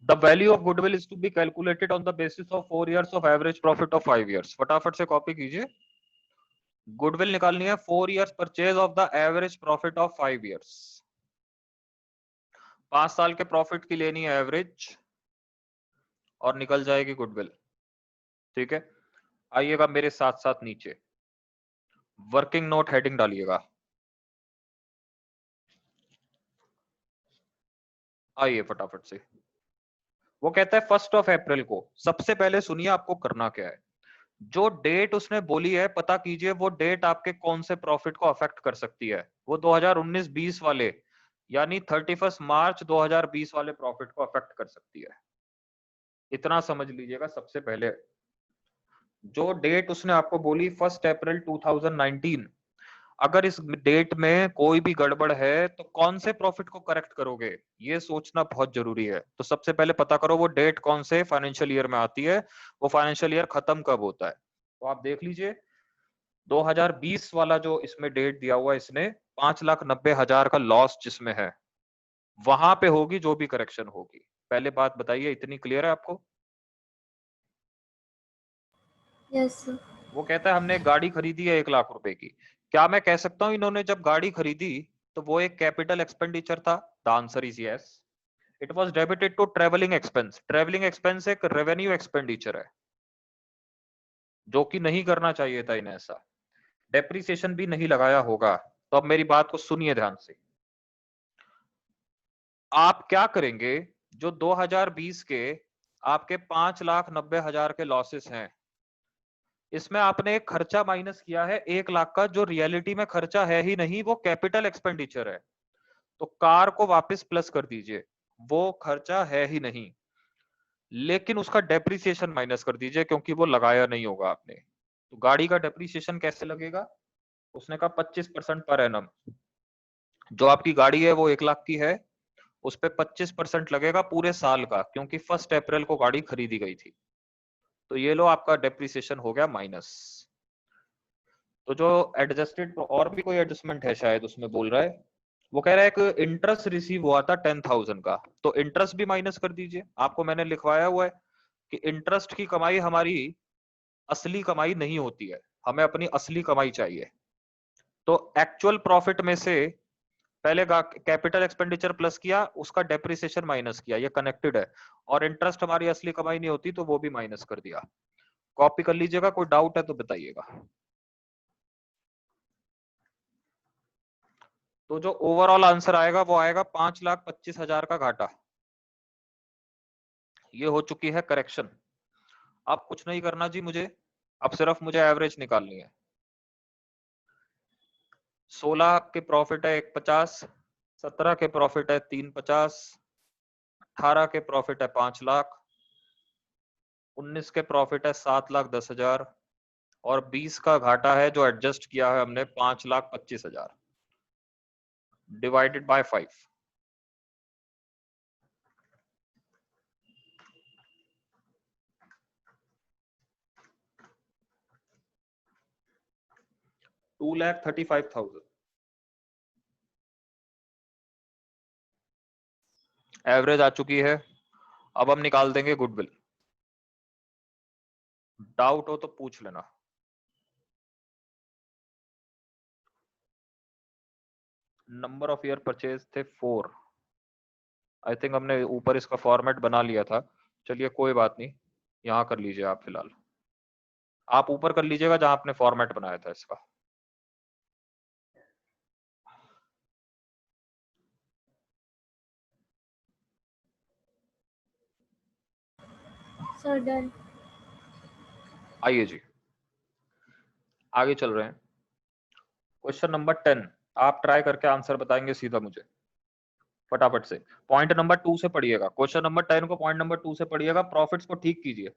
The value of goodwill is to be calculated on the basis of 4 years of average profit of 5 years। फटाफट से कॉपी कीजिए। गुडविल निकालनी है 4 years purchase of the average profit of 5 years। 5 साल के profit की लेनी है एवरेज, और निकल जाएगी गुडविल। ठीक है, आइएगा मेरे साथ साथ नीचे, वर्किंग नोट हेडिंग डालिएगा। आइए फटाफट से। वो कहता है 1 अप्रैल को, सबसे पहले सुनिए आपको करना क्या है। जो डेट उसने बोली है पता कीजिए वो डेट आपके कौन से प्रॉफिट को अफेक्ट कर सकती है। वो 2019-20 वाले, यानी 31 मार्च 2020 वाले प्रॉफिट को अफेक्ट कर सकती है। इतना समझ लीजिएगा सबसे पहले। जो डेट उसने आपको बोली 1 अप्रैल 2019, अगर इस डेट में कोई भी गड़बड़ है तो कौन से प्रॉफिट को करेक्ट करोगे, ये सोचना बहुत जरूरी है। तो सबसे पहले पता करो वो डेट कौन से फाइनेंशियल ईयर में आती है, वो फाइनेंशियल ईयर खत्म कब होता है। तो आप देख लीजिए 2020 वाला जो इसमें डेट दिया हुआ है, इसने 5,90,000 का लॉस जिसमें है, वहां पे होगी जो भी करेक्शन होगी। पहले बात बताइए, इतनी क्लियर है आपको? Yes, sir. वो कहता है हमने एक गाड़ी खरीदी है 1 लाख रुपए की, क्या मैं कह सकता हूँ इन्होंने जब गाड़ी खरीदी तो वो एक कैपिटल एक्सपेंडिचर था? The answer is yes, it was debited to travelling expense. Travelling expense एक रेवेन्यू एक्सपेंडिचर है, जो कि नहीं करना चाहिए था इन्हें ऐसा। डेप्रिसिएशन भी नहीं लगाया होगा। तो अब मेरी बात को सुनिए ध्यान से। आप क्या करेंगे, जो 2020 के आपके 5,90,000 के लॉसेस हैं, इसमें आपने एक खर्चा माइनस किया है 1 लाख का, जो रियलिटी में खर्चा है ही नहीं, वो कैपिटल एक्सपेंडिचर है। तो कार को वापस प्लस कर दीजिए, वो खर्चा है ही नहीं, लेकिन उसका डेप्रिसिएशन माइनस कर दीजिए क्योंकि वो लगाया नहीं होगा आपने। तो गाड़ी का डेप्रिसिएशन कैसे लगेगा? उसने कहा 25% पर एनम। जो आपकी गाड़ी है वो 1 लाख की है, उस पे 25% लगेगा पूरे साल का, क्योंकि 1 अप्रैल को गाड़ी खरीदी गई थी। तो ये लो आपका डेप्रिसिएशन हो गया माइनस। तो जो एडजस्टेड, और भी कोई एडजस्टमेंट है शायद उसमें बोल रहा है, वो कह रहा है एक इंटरेस्ट रिसीव हुआ था 10,000 का, तो इंटरेस्ट भी माइनस कर दीजिए। आपको मैंने लिखवाया हुआ है कि इंटरेस्ट की कमाई हमारी असली कमाई नहीं होती है, हमें अपनी असली कमाई चाहिए। तो एक्चुअल प्रॉफिट में से पहले कैपिटल एक्सपेंडिचर प्लस किया, उसका डेप्रिसिएशन माइनस किया, ये कनेक्टेड है। और इंटरेस्ट हमारी असली कमाई नहीं होती तो वो भी माइनस कर दिया। कॉपी कर लीजिएगा, कोई डाउट है तो बताइएगा। तो जो ओवरऑल आंसर आएगा वो आएगा 5,25,000 का घाटा। ये हो चुकी है करेक्शन। अब कुछ नहीं करना जी मुझे, अब सिर्फ मुझे एवरेज निकालनी है। 16 के प्रॉफिट है 150, 17 के प्रॉफिट है 350, 18 के प्रॉफिट है 5 लाख, 19 के प्रॉफिट है 7,10,000, और 20 का घाटा है जो एडजस्ट किया है हमने 5,25,000 डिवाइडेड बाय 5। 2,35,000 एवरेज आ चुकी है। अब हम निकाल देंगे गुडविल। डाउट हो तो पूछ लेना। नंबर ऑफ ईयर परचेज थे 4। आई थिंक हमने ऊपर इसका फॉर्मेट बना लिया था, चलिए कोई बात नहीं, यहाँ कर लीजिए आप फिलहाल। आप ऊपर कर लीजिएगा जहां आपने फॉर्मेट बनाया था इसका। Sir, done. आइए जी, आगे चल रहे हैं। क्वेश्चन नंबर 10, आप ट्राई करके आंसर बताएंगे सीधा मुझे फटाफट से। पॉइंट नंबर 2 से पढ़िएगा, क्वेश्चन नंबर 10 को पॉइंट नंबर 2 से पढ़िएगा, प्रॉफिट्स को ठीक कीजिए।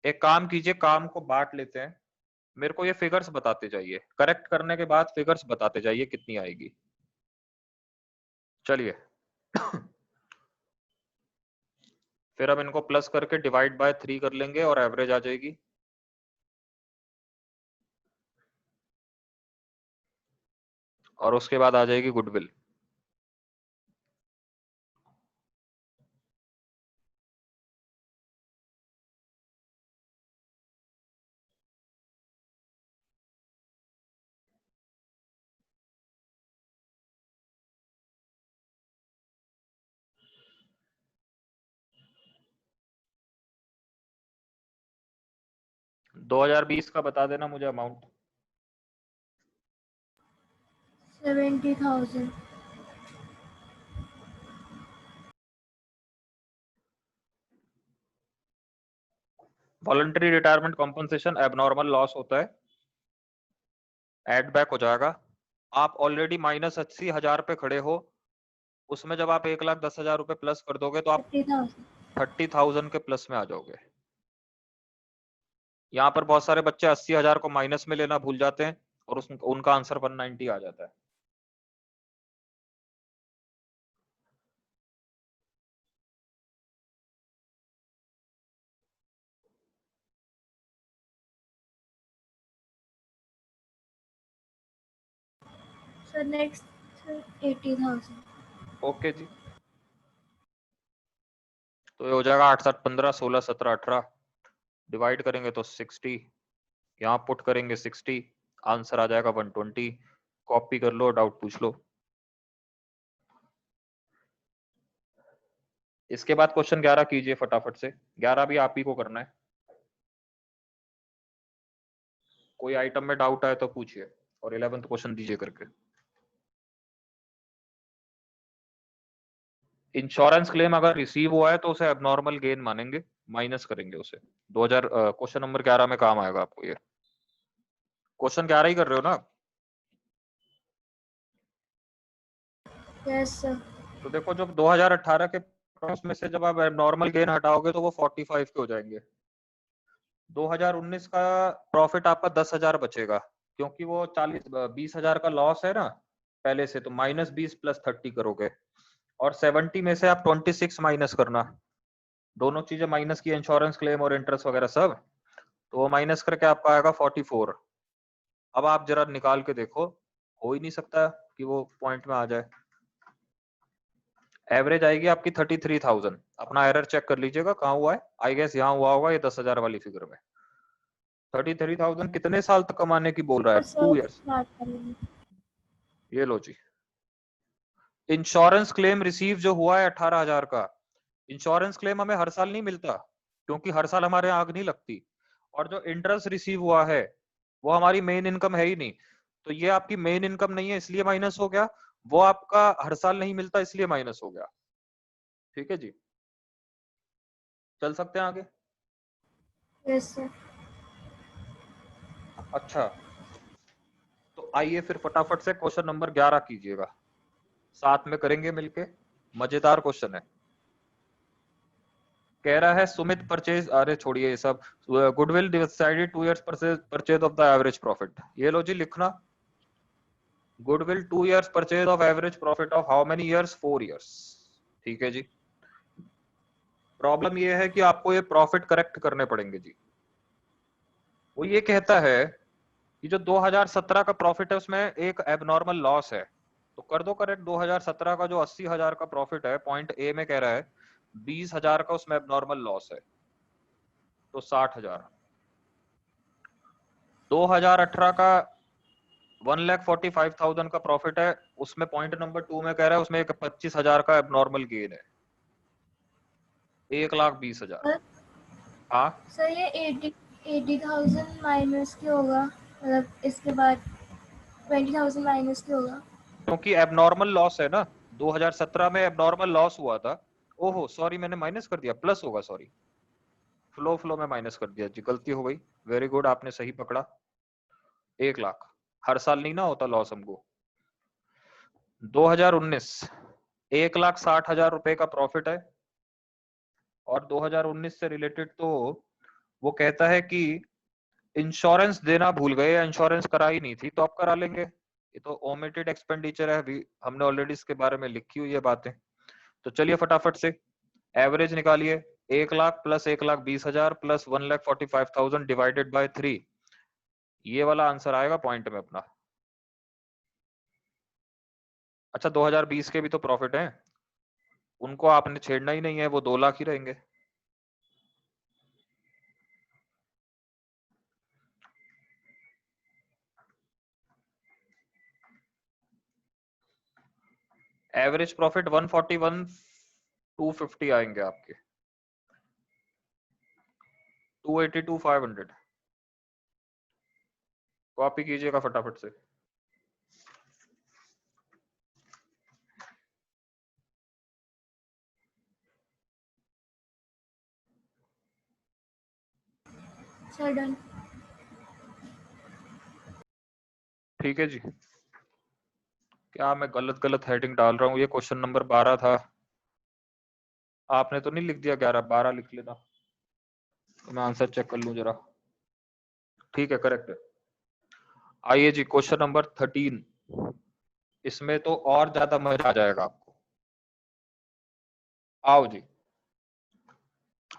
एक काम कीजिए, काम को बांट लेते हैं, मेरे को ये फिगर्स बताते जाइए, करेक्ट करने के बाद फिगर्स बताते जाइए कितनी आएगी। चलिए फिर हम इनको प्लस करके डिवाइड बाय 3 कर लेंगे और एवरेज आ जाएगी। और उसके बाद आ जाएगी गुडविल। दो 2020 का बता देना मुझे amount. 70,000. Voluntary retirement compensation abnormal loss होता है, एड बैक हो जाएगा। आप ऑलरेडी -80,000 पे खड़े हो, उसमें जब आप 1,10,000 रुपए प्लस कर दोगे तो आप 30,000. 30,000 के प्लस में आ जाओगे। यहाँ पर बहुत सारे बच्चे 80,000 को माइनस में लेना भूल जाते हैं और उनका आंसर 190 आ जाता है। Sir, next 80,000. ओके जी, तो ये हो जाएगा 8 7 15 16 17 18, डिवाइड करेंगे तो 60, यहाँ पुट करेंगे 60, आंसर आ जाएगा 120। कॉपी कर लो, डाउट पूछ लो। इसके बाद क्वेश्चन 11 कीजिए फटाफट से। 11 भी आप ही को करना है। कोई आइटम में डाउट आए तो पूछिए, और 11th क्वेश्चन दीजिए करके। इंश्योरेंस क्लेम अगर रिसीव हुआ है तो उसे एबनॉर्मल गेन मानेंगे, माइनस करेंगे उसे। 2000 क्वेश्चन नंबर 11 में काम आएगा आपको ये। क्वेश्चन 11 ही कर रहे हो ना? Yes sir. तो देखो, जब 2018 के में से जब आप एबनॉर्मल गेन हटाओगे तो वो 45 के हो जाएंगे। 2019 का प्रॉफिट आपका 10,000 बचेगा, क्योंकि वो 20,000 का लॉस है ना पहले से, तो -20 + 30 करोगे, और 70 में से आप 26 माइनस करना। दोनों चीजें माइनस की, इंश्योरेंस क्लेम और इंटरेस्ट वगैरह सब, तो वो माइनस करके आपका आएगा 44। अब आप जरा निकाल के देखो, हो ही नहीं सकता कि वो पॉइंट में आ जाए। एवरेज आएगी आपकी 33,000। अपना एरर चेक कर लीजिएगा कहाँ हुआ है। आई गेस यहाँ हुआ होगा, ये 10,000 वाली फिगर में। 33,000 कितने साल तक कमाने की बोल रहा है? 2 ईयर्स। ये लो जी। इंश्योरेंस क्लेम रिसीव जो हुआ है 18,000 का, इंश्योरेंस क्लेम हमें हर साल नहीं मिलता, क्योंकि हर साल हमारे आग नहीं लगती। और जो इंटरेस्ट रिसीव हुआ है वो हमारी मेन इनकम है ही नहीं, तो ये आपकी मेन इनकम नहीं है इसलिए माइनस हो गया। वो आपका हर साल नहीं मिलता इसलिए माइनस हो गया। ठीक है जी, चल सकते हैं आगे। Yes sir. अच्छा, तो आइए फिर फटाफट से क्वेश्चन नंबर 11 कीजिएगा, साथ में करेंगे मिलके। मजेदार क्वेश्चन है। कह रहा है सुमित परचेज, अरे छोड़िए ये सब, goodwill decided 2 years purchase of the average profit. ये लो जी लिखना, goodwill 2 years purchase of average profit of how many years? 4 years. ठीक है जी। प्रॉब्लम ये है कि आपको ये प्रॉफिट करेक्ट करने पड़ेंगे जी। वो ये कहता है कि जो 2017 का प्रॉफिट है उसमें एक एबनॉर्मल लॉस है, तो कर दो करेक्ट। 2017 का जो 80,000 का प्रॉफिट है, पॉइंट ए में कह रहा है 20,000 का उसमें एबनॉर्मल लॉस है, तो 60,000। 2018 का 1,45,000 का प्रॉफिट है, उसमें पॉइंट नंबर 2 में कह रहा है उसमें एक 25,000 का एबनॉर्मल गेन है, 1,20,000। सर हाँ, सर ये 80,000 माइनस के होगा, मतलब इसके बाद 20,000 माइनस के होगा। क्योंकि एबनॉर्मल लॉस है ना, 2017 में एबनॉर्मल लॉस हुआ था। ओहो सॉरी, मैंने माइनस कर दिया, प्लस होगा, सॉरी, फ्लो में माइनस कर दिया जी, गलती हो गई। वेरी गुड, आपने सही पकड़ा। 1,00,000 हर साल नहीं ना होता लॉस हमको। 2019 1,60,000 रुपए का प्रॉफिट है, और 2019 से रिलेटेड तो वो कहता है कि इंश्योरेंस देना भूल गए या इंश्योरेंस कराई नहीं थी, तो आप करा लेंगे। ये तो ओमिटेड एक्सपेंडिचर है, अभी हमने ऑलरेडी इसके बारे में लिखी हुई है बातें। तो चलिए फटाफट से एवरेज निकालिए। 1,00,000 + 1,20,000 + 1,45,000 डिवाइडेड बाय 3, ये वाला आंसर आएगा पॉइंट में अपना। अच्छा, 2020 के भी तो प्रॉफिट हैं, उनको आपने छेड़ना ही नहीं है, वो 2,00,000 ही रहेंगे। एवरेज प्रॉफिट 141, 250 आएंगे आपके, 282, 500। कॉपी कीजिएगा फटाफट से। Sir done. ठीक है जी। क्या मैं गलत गलत हेडिंग डाल रहा हूँ? ये क्वेश्चन नंबर 12 था, आपने तो नहीं लिख दिया 11? 12 लिख लेना, तो मैं आंसर चेक कर लूं जरा। ठीक है, करेक्ट है। आइए जी, क्वेश्चन नंबर 13, इसमें तो और ज्यादा मजा आ जाएगा आपको। आओ जी,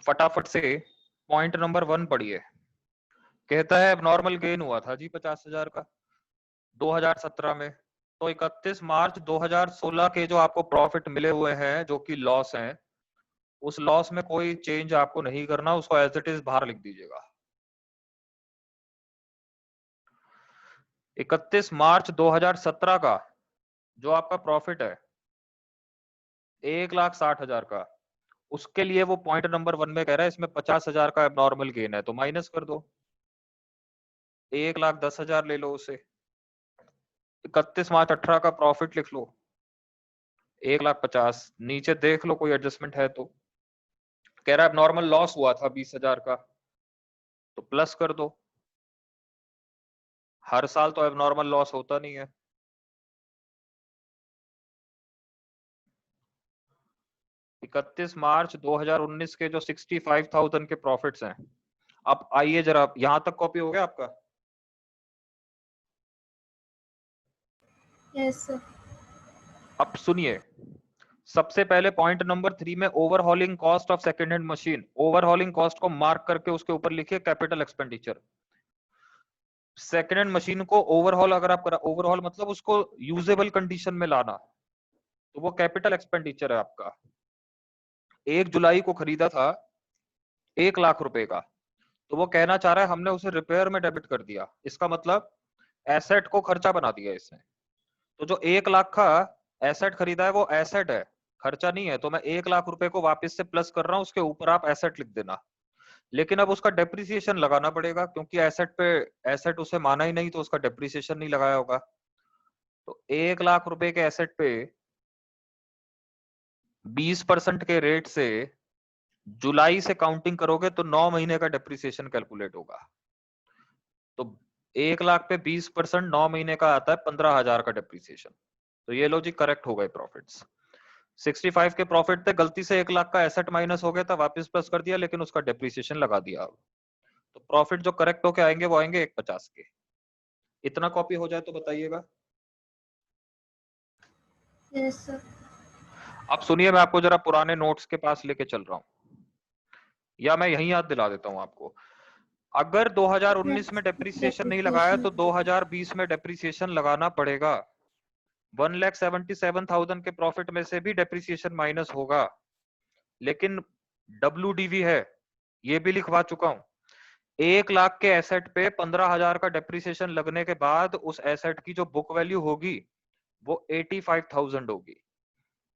फटाफट से पॉइंट नंबर 1 पढ़िए। कहता है नॉर्मल गेन हुआ था जी 50,000 का 2017 में, तो 31 मार्च 2016 के जो आपको प्रॉफिट मिले हुए हैं जो कि लॉस हैं, उस लॉस में कोई चेंज आपको नहीं करना, उसको एज इट इज बाहर लिख दीजिएगा। 31 मार्च 2017 का जो आपका प्रॉफिट है 1,60,000 का, उसके लिए वो पॉइंट नंबर 1 में कह रहा है इसमें 50,000 का एबनॉर्मल गेन है, तो माइनस कर दो, 1,10,000 ले लो उसे। 31 मार्च 18 का प्रॉफिट लिख लो 1,50,000, नीचे देख लो कोई एडजस्टमेंट है तो। कह रहा है एबनॉर्मल लॉस हुआ था 20,000 का, तो प्लस कर दो। हर साल तो एबनॉर्मल लॉस होता नहीं है। इकतीस मार्च 2019 के जो 65,000 के प्रॉफिट्स हैं, अब आइए जरा, यहां तक कॉपी हो गया आपका? Yes sir. अब सुनिए, सबसे पहले पॉइंट नंबर 3 में overhauling cost of second hand machine, overhauling cost को मार्क करके उसके ऊपर लिखिए capital expenditure. Second hand machine को ओवरहॉल अगर आप करा, ओवरहॉल मतलब उसको यूजेबल कंडीशन में लाना, तो वो कैपिटल एक्सपेंडिचर है आपका। 1 जुलाई को खरीदा था 1,00,000 रुपए का, तो वो कहना चाह रहा है हमने उसे रिपेयर में डेबिट कर दिया, इसका मतलब एसेट को खर्चा बना दिया इसने। तो जो 1,00,000 का एसेट खरीदा है वो एसेट है, खर्चा नहीं है, तो मैं 1,00,000 रुपए को वापस से प्लस कर रहा हूं, उसके ऊपर आप एसेट लिख देना। लेकिन अब उसका डेप्रिसिएशन लगाना पड़ेगा, क्योंकि एसेट पे एसेट उसे माना ही नहीं, तो उसका डेप्रिसिएशन नहीं लगाया होगा। तो 1,00,000 रुपए के एसेट पे 20% के रेट से जुलाई से काउंटिंग करोगे तो 9 महीने का डेप्रिसिएशन कैलकुलेट होगा। तो 1,00,000 पे 20% 9 महीने का आता है 15,000 का डेप्रिसिएशन। तो ये लो जी, करेक्ट हो गए प्रॉफिट्स। 65 के प्रॉफिट थे, गलती से 1,00,000 का एसेट माइनस हो गया था, वापस प्लस कर दिया, लेकिन उसका डेप्रिसिएशन लगा दिया। अब तो प्रॉफिट जो करेक्ट होके आएंगे वो आएंगे 1,50 के। इतना कॉपी हो जाए तो बताइएगा। Yes sir. अब सुनिए, मैं आपको जरा पुराने नोट्स के पास लेके चल रहा हूं, या मैं यही याद दिला देता हूं आपको। अगर 2019 में डेप्रिसिएशन नहीं लगाया तो 2020 में डेप्रिसिएशन लगाना पड़ेगा। 1,77,000 के प्रॉफिट में से भी डेप्रिसिएशन माइनस होगा, लेकिन WDV है, ये भी लिखवा चुका हूं। 1,00,000 के एसेट पे 15,000 का डेप्रिसिएशन लगने के बाद उस एसेट की जो बुक वैल्यू होगी वो 85,000 होगी।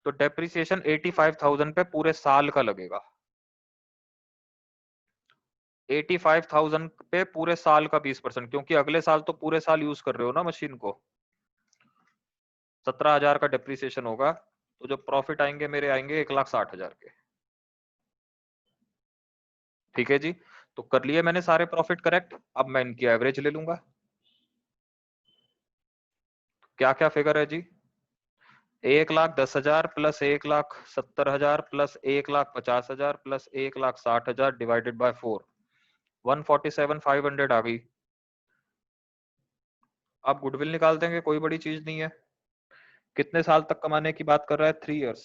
तो डेप्रिसिएशन 85,000 पे पूरे साल का लगेगा। 85,000 पे पूरे साल का 20%, क्योंकि अगले साल तो पूरे साल यूज कर रहे हो ना मशीन को। 17,000 का डेप्रिसिएशन होगा, तो जो प्रॉफिट आएंगे मेरे आएंगे 1,60,000 के। ठीक है जी, तो कर लिए मैंने सारे प्रॉफिट करेक्ट। अब मैं इनकी एवरेज ले लूंगा। क्या क्या फिगर है जी? 1,10,000 plus 1,70,000 plus 1,50,000 plus 1,60,000 divided by 4, 147,500 आ गई। अब गुडविल निकाल देंगे, कोई बड़ी चीज नहीं है। कितने साल तक कमाने की बात कर रहा है? 3 इयर्स।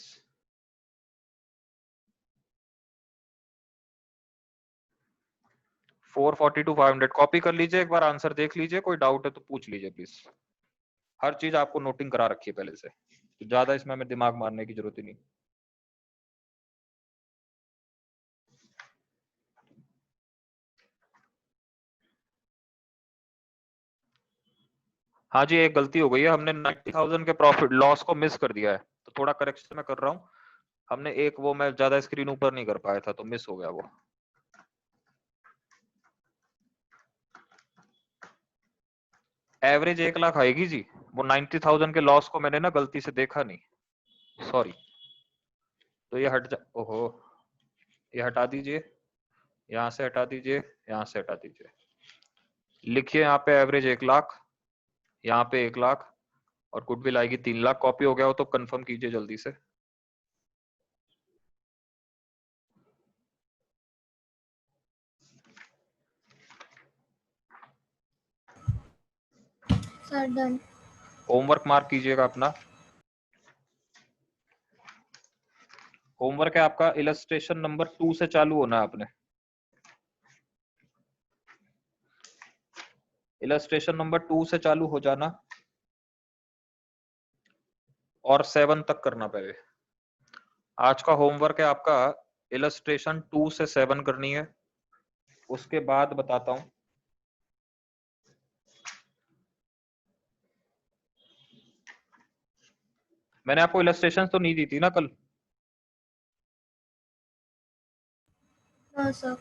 $442,500 कॉपी कर लीजिए, एक बार आंसर देख लीजिए, कोई डाउट है तो पूछ लीजिए प्लीज। हर चीज आपको नोटिंग करा रखी है पहले से, तो ज्यादा इसमें हमें दिमाग मारने की जरूरत ही नहीं। हाँ जी, एक गलती हो गई है, हमने 90,000 के प्रॉफिट लॉस को मिस कर दिया है, तो थोड़ा करेक्शन मैं कर रहा हूँ। हमने एक वो, मैं ज्यादा स्क्रीन ऊपर नहीं कर पाया था तो मिस हो गया वो। एवरेज 1,00,000 आएगी जी, वो 90,000 के लॉस को मैंने ना गलती से देखा नहीं, सॉरी। तो ये हट जा, ओहो, ये हटा दीजिए, यहाँ से हटा दीजिए, यहाँ से हटा दीजिए। लिखिए यहाँ पे एवरेज 1,00,000, यहाँ पे 1,00,000, और गुडविल आएगी 3,00,000। कॉपी हो गया हो तो कंफर्म कीजिए जल्दी से। Sir done. होमवर्क मार्क कीजिएगा अपना। होमवर्क है आपका, इलस्ट्रेशन नंबर 2 से चालू होना है आपने। इलस्ट्रेशन नंबर 2 से चालू हो जाना और 7 तक करना पहले। आज का होमवर्क है आपका इलस्ट्रेशन 2 से 7 करनी है, उसके बाद बताता हूं। मैंने आपको इलस्ट्रेशन तो नहीं दी थी ना कल? हाँ सर।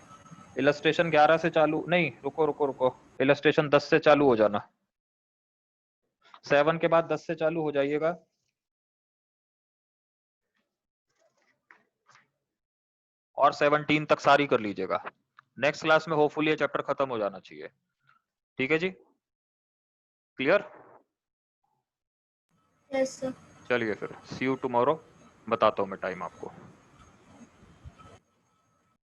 इलस्ट्रेशन 11 से चालू नहीं, रुको रुको रुको, इलस्ट्रेशन 10 से चालू हो जाना, 7 के बाद 10 से चालू हो जाइएगा। और 17 तक सारी कर लीजिएगा। नेक्स्ट क्लास में होपफुली ये चैप्टर खत्म हो जाना चाहिए। ठीक है जी, क्लियर? Yes sir. चलिए फिर सी यू टुमारो, बताता हूँ मैं टाइम आपको।